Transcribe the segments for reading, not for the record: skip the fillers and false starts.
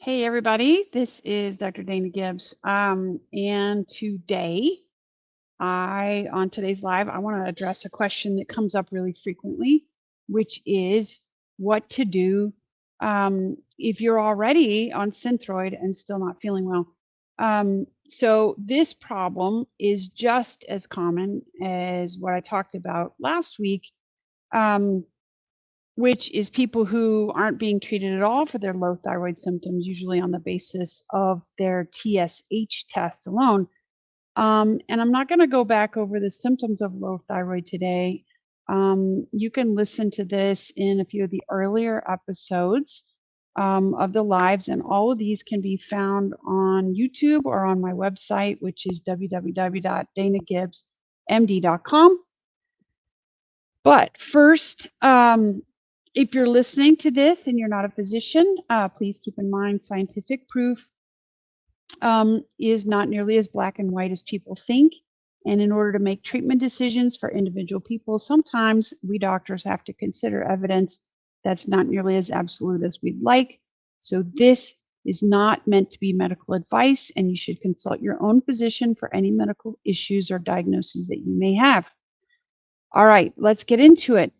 Hey everybody, this is Dr. Dana Gibbs. And today, on today's live, I want to address a question that comes up really frequently, which is what to do if you're already on Synthroid and still not feeling well. So this problem is just as common as what I talked about last week. Um, which is people who aren't being treated at all for their low thyroid symptoms, usually on the basis of their TSH test alone. And I'm not going to go back over the symptoms of low thyroid today. You can listen to this in a few of the earlier episodes of the lives, and all of these can be found on YouTube or on my website, which is www.danagibbsmd.com. But first, if you're listening to this and you're not a physician, please keep in mind scientific proof is not nearly as black and white as people think. And in order to make treatment decisions for individual people, sometimes we doctors have to consider evidence that's not nearly as absolute as we'd like. So this is not meant to be medical advice, and you should consult your own physician for any medical issues or diagnoses that you may have. All right, let's get into it.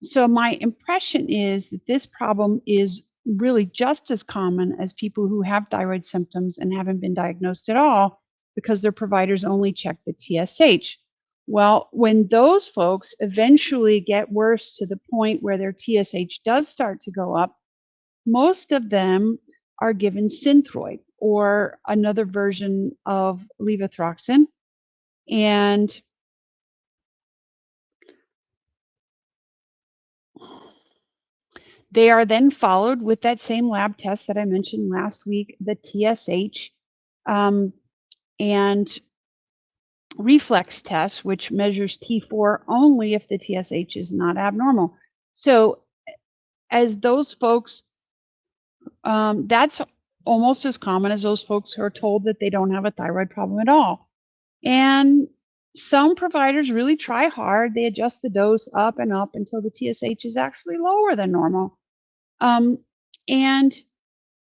So my impression is that this problem is really just as common as people who have thyroid symptoms and haven't been diagnosed at all because their providers only check the TSH. Well, when those folks eventually get worse to the point where their TSH does start to go up, most of them are given Synthroid or another version of Levothyroxine. And they are then followed with that same lab test that I mentioned last week, the TSH and reflex test, which measures T4 only if the TSH is not abnormal. So as those folks, that's almost as common as those folks who are told that they don't have a thyroid problem at all. And some providers really try hard. They adjust the dose up and up until the TSH is actually lower than normal. And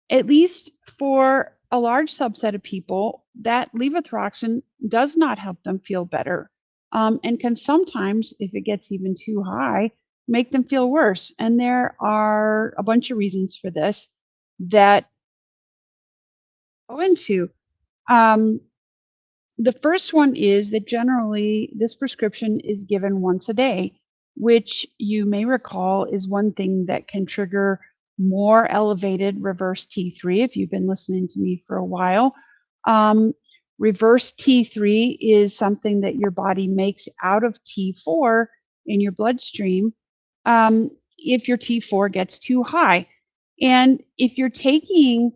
at least for a large subset of people, that levothyroxine does not help them feel better, and can sometimes, if it gets even too high, make them feel worse. And there are a bunch of reasons for this that I go into. Um, the first one is that generally this prescription is given once a day, which you may recall is one thing that can trigger more elevated reverse T3 if you've been listening to me for a while. Reverse T3 is something that your body makes out of T4 in your bloodstream if your T4 gets too high. And if you're taking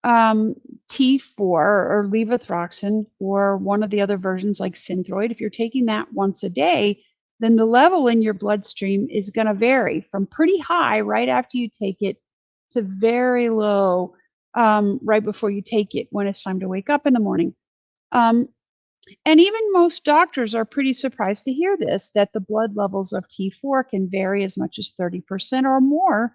T4 or levothyroxine or one of the other versions like Synthroid, if you're taking that once a day, then the level in your bloodstream is going to vary from pretty high right after you take it to very low right before you take it when it's time to wake up in the morning. And even most doctors are pretty surprised to hear this, that the blood levels of T4 can vary as much as 30% or more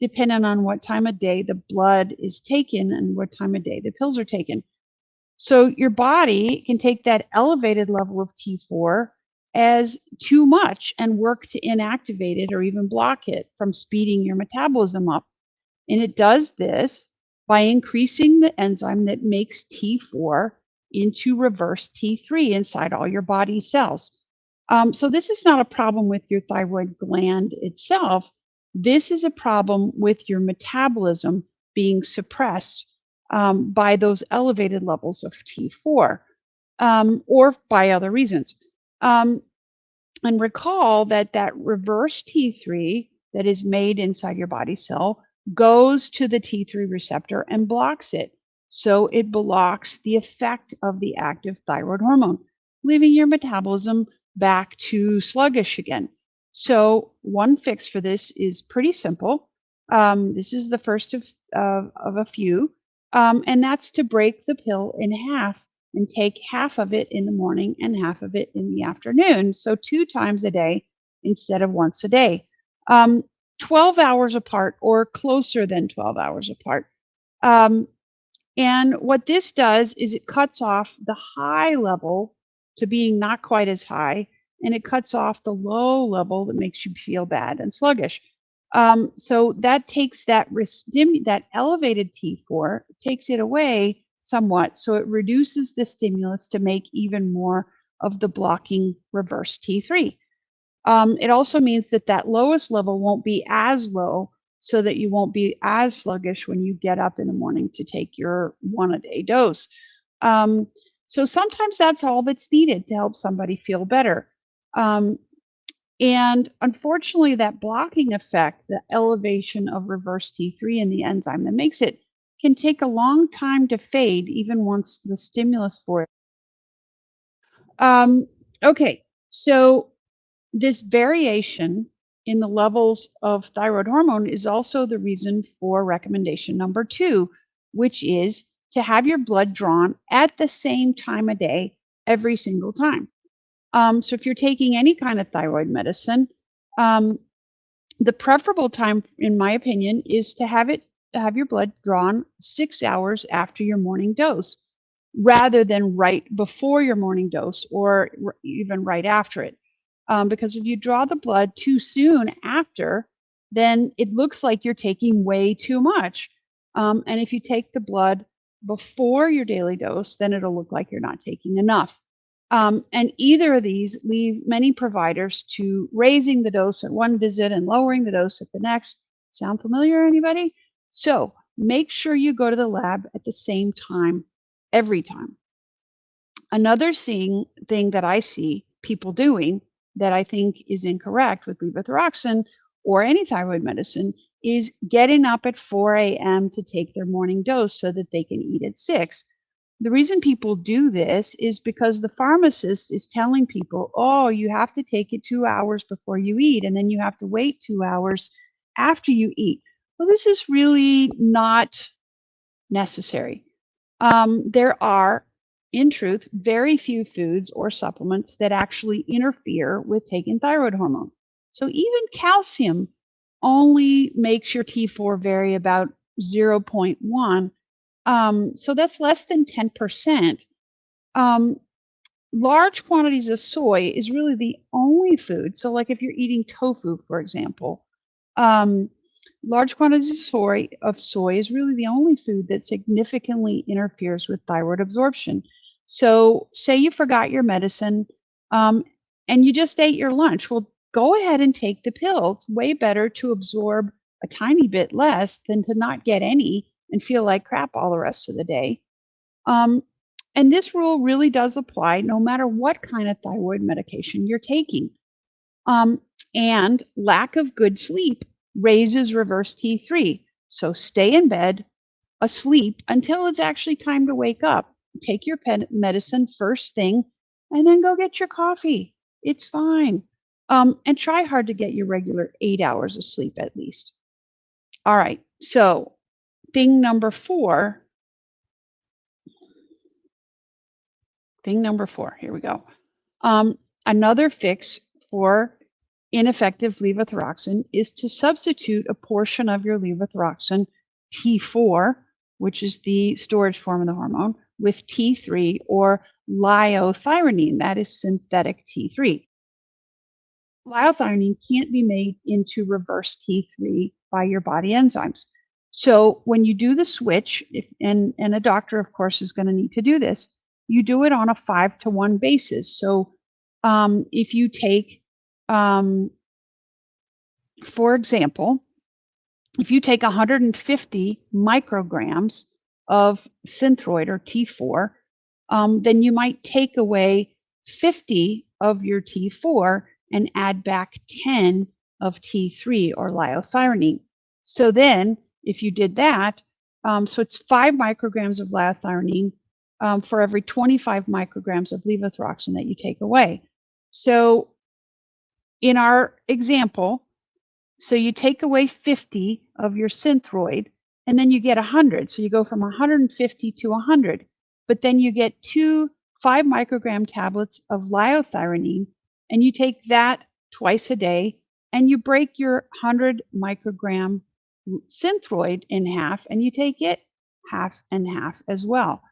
depending on what time of day the blood is taken and what time of day the pills are taken. So your body can take that elevated level of T4 as too much and work to inactivate it or even block it from speeding your metabolism up. And it does this by increasing the enzyme that makes T4 into reverse T3 inside all your body cells. So this is not a problem with your thyroid gland itself. This is a problem with your metabolism being suppressed by those elevated levels of T4 or by other reasons. And recall that that reverse T3 that is made inside your body cell goes to the T3 receptor and blocks it. So it blocks the effect of the active thyroid hormone, leaving your metabolism back to sluggish again. So one fix for this is pretty simple. This is the first of a few, and that's to break the pill in half and take half of it in the morning and half of it in the afternoon. So 2 times a day instead of once a day. 12 hours apart or closer than 12 hours apart. Um, and what this does is it cuts off the high level to being not quite as high, and it cuts off the low level that makes you feel bad and sluggish. So that takes that elevated T4, takes it away somewhat, so it reduces the stimulus to make even more of the blocking reverse T3. It also means that that lowest level won't be as low so that you won't be as sluggish when you get up in the morning to take your one a day dose. Um, so sometimes that's all that's needed to help somebody feel better. Um, and unfortunately, that blocking effect, the elevation of reverse T3 and the enzyme that makes it, can take a long time to fade, even once the stimulus for it. Um, okay, so this variation in the levels of thyroid hormone is also the reason for recommendation number 2, which is to have your blood drawn at the same time of day every single time. So if you're taking any kind of thyroid medicine, um, the preferable time, in my opinion, is to have your blood drawn 6 hours after your morning dose, rather than right before your morning dose or even right after it. Because if you draw the blood too soon after, then it looks like you're taking way too much. And if you take the blood before your daily dose, then it'll look like you're not taking enough. And either of these leave many providers to raising the dose at one visit and lowering the dose at the next. Sound familiar, anybody? So make sure you go to the lab at the same time every time. Another thing that I see people doing that I think is incorrect with levothyroxine or any thyroid medicine is getting up at 4 a.m. to take their morning dose so that they can eat at 6. The reason people do this is because the pharmacist is telling people, oh, you have to take it 2 hours before you eat, and then you have to wait 2 hours after you eat. Well, this is really not necessary. There are, in truth, very few foods or supplements that actually interfere with taking thyroid hormone. So even calcium only makes your T4 vary about 0.1. So that's less than 10%. Um, Large quantities of soy is really the only food. So, like if you're eating tofu, for example, um, large quantities of soy is really the only food that significantly interferes with thyroid absorption. So, say you forgot your medicine um, and you just ate your lunch. Well, go ahead and take the pill. It's way better to absorb a tiny bit less than to not get any and feel like crap all the rest of the day. Um, and this rule really does apply no matter what kind of thyroid medication you're taking. Um, and lack of good sleep raises reverse T3. So stay in bed, asleep until it's actually time to wake up. Take your medicine first thing and then go get your coffee. It's fine. And try hard to get your regular 8 hours of sleep at least. All right. So, thing number four, here we go. Another fix for ineffective levothyroxine is to substitute a portion of your levothyroxine T4, which is the storage form of the hormone, with T3 or liothyronine, that is synthetic T3. Liothyronine can't be made into reverse T3 by your body enzymes. So when you do the switch, and a doctor, of course, is going to need to do this, you do it on a 5-to-1 basis. So if you take, for example, if you take 150 micrograms of Synthroid or T4, then you might take away 50 of your T4 and add back 10 of T3 or liothyronine. So then, if you did that, so it's 5 micrograms of liothyronine for every 25 micrograms of levothyroxine that you take away. So in our example, so you take away 50 of your Synthroid, and then you get 100. So you go from 150 to 100. But then you get 5 microgram tablets of liothyronine, and you take that twice a day, and you break your 100 microgram Synthroid in half, and you take it half and half as well.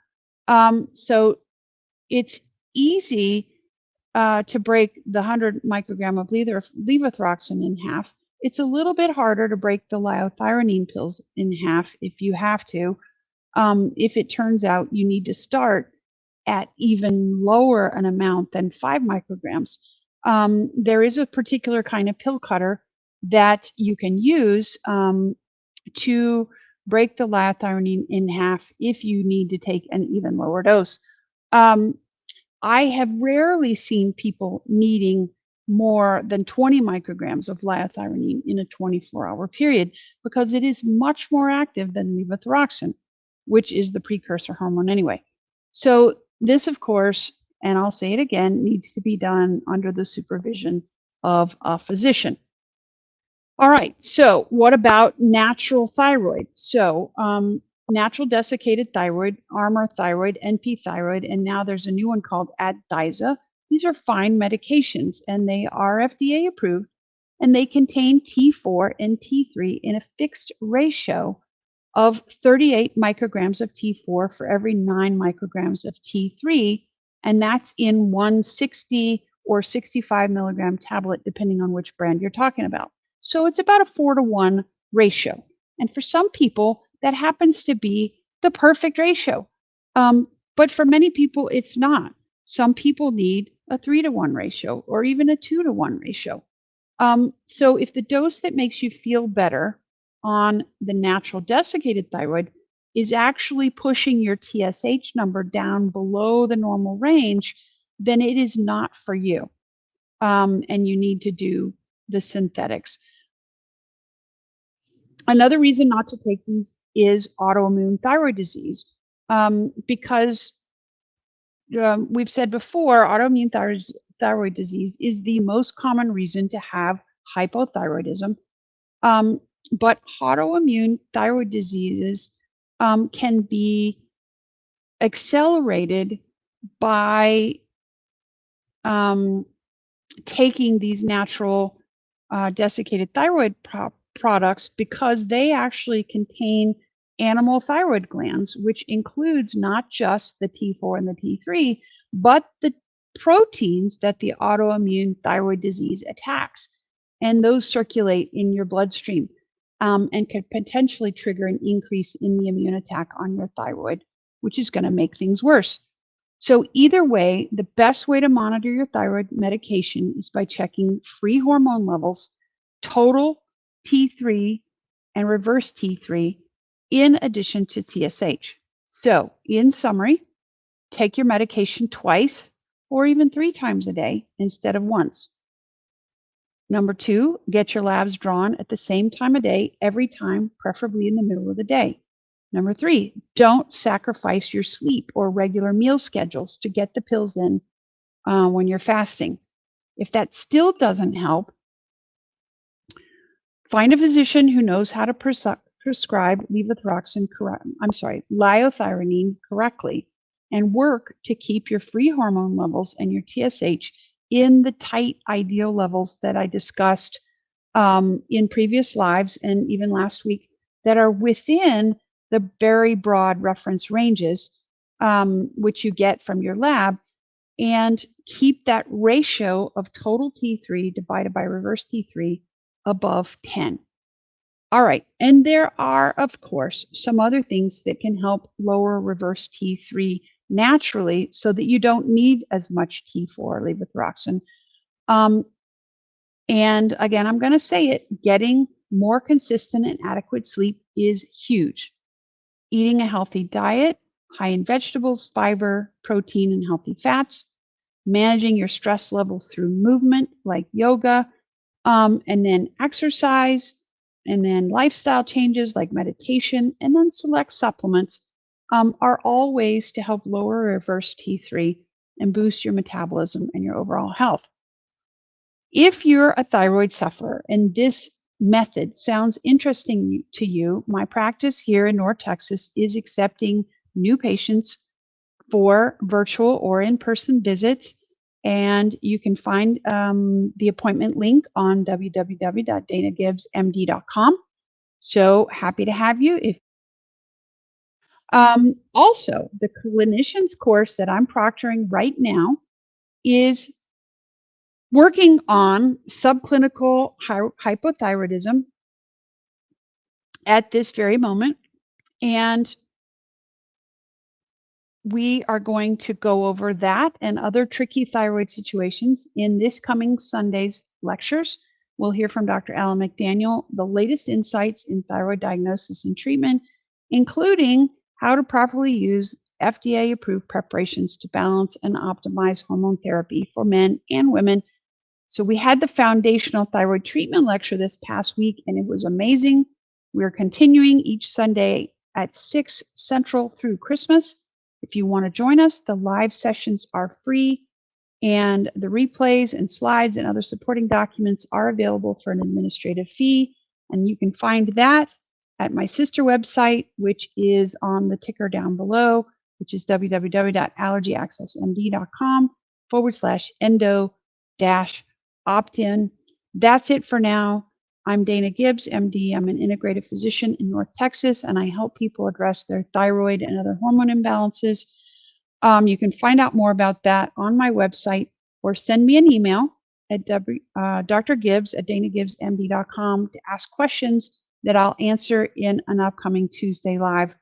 So it's easy to break the 100 microgram of levothyroxine in half. It's a little bit harder to break the liothyronine pills in half if you have to. If it turns out you need to start at even lower an amount than 5 micrograms, there is a particular kind of pill cutter that you can use to break the liothyronine in half if you need to take an even lower dose. Um, I have rarely seen people needing more than 20 micrograms of liothyronine in a 24-hour period because it is much more active than levothyroxine, which is the precursor hormone anyway. So this, of course, and I'll say it again, needs to be done under the supervision of a physician. All right, so what about natural thyroid? So natural desiccated thyroid, Armour thyroid, NP thyroid, and now there's a new one called Addyza. These are fine medications, and they are FDA approved, and they contain T4 and T3 in a fixed ratio of 38 micrograms of T4 for every 9 micrograms of T3, and that's in 160 or 65 milligram tablet, depending on which brand you're talking about. So it's about a 4-to-1 ratio. And for some people, that happens to be the perfect ratio. But for many people, it's not. Some people need a 3-to-1 ratio or even a 2-to-1 ratio. So if the dose that makes you feel better on the natural desiccated thyroid is actually pushing your TSH number down below the normal range, then it is not for you. And you need to do the synthetics. Another reason not to take these is autoimmune thyroid disease, because we've said before, autoimmune thyroid disease is the most common reason to have hypothyroidism. But autoimmune thyroid diseases can be accelerated by taking these natural desiccated thyroid products because they actually contain animal thyroid glands, which includes not just the T4 and the T3, but the proteins that the autoimmune thyroid disease attacks. And those circulate in your bloodstream and could potentially trigger an increase in the immune attack on your thyroid, which is going to make things worse. So either way, the best way to monitor your thyroid medication is by checking free hormone levels, total T3 and reverse T3, in addition to TSH. So in summary, take your medication twice or even 3 times a day instead of once. Number 2, get your labs drawn at the same time of day every time, preferably in the middle of the day. Number 3, don't sacrifice your sleep or regular meal schedules to get the pills in when you're fasting. If that still doesn't help, find a physician who knows how to prescribe liothyronine correctly, and work to keep your free hormone levels and your TSH in the tight ideal levels that I discussed in previous lives and even last week, that are within the very broad reference ranges, which you get from your lab, and keep that ratio of total T3 divided by reverse T3 above 10. All right, and there are, of course, some other things that can help lower reverse T3 naturally so that you don't need as much T4 levothyroxine. And again, I'm going to say it, getting more consistent and adequate sleep is huge. Eating a healthy diet, high in vegetables, fiber, protein, and healthy fats. Managing your stress levels through movement like yoga, and then exercise, and then lifestyle changes like meditation, and then select supplements are all ways to help lower reverse T3 and boost your metabolism and your overall health. If you're a thyroid sufferer and this method sounds interesting to you, my practice here in North Texas is accepting new patients for virtual or in-person visits. And you can find the appointment link on www.danagibbsmd.com. So happy to have you. Also, the clinician's course that I'm proctoring right now is working on subclinical hypothyroidism at this very moment. And we are going to go over that and other tricky thyroid situations in this coming Sunday's lectures. We'll hear from Dr. Alan McDaniel the latest insights in thyroid diagnosis and treatment, including how to properly use FDA approved preparations to balance and optimize hormone therapy for men and women. So, we had the foundational thyroid treatment lecture this past week, and it was amazing. We're continuing each Sunday at 6 Central through Christmas. If you want to join us, the live sessions are free, and the replays and slides and other supporting documents are available for an administrative fee. And you can find that at my sister website, which is on the ticker down below, which is www.allergyaccessmd.com/endo opt-in. That's it for now. I'm Dana Gibbs, MD. I'm an integrative physician in North Texas, and I help people address their thyroid and other hormone imbalances. You can find out more about that on my website or send me an email at drgibbs@danagibbsmd.com to ask questions that I'll answer in an upcoming Tuesday live.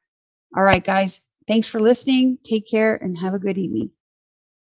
All right, guys, thanks for listening. Take care and have a good evening.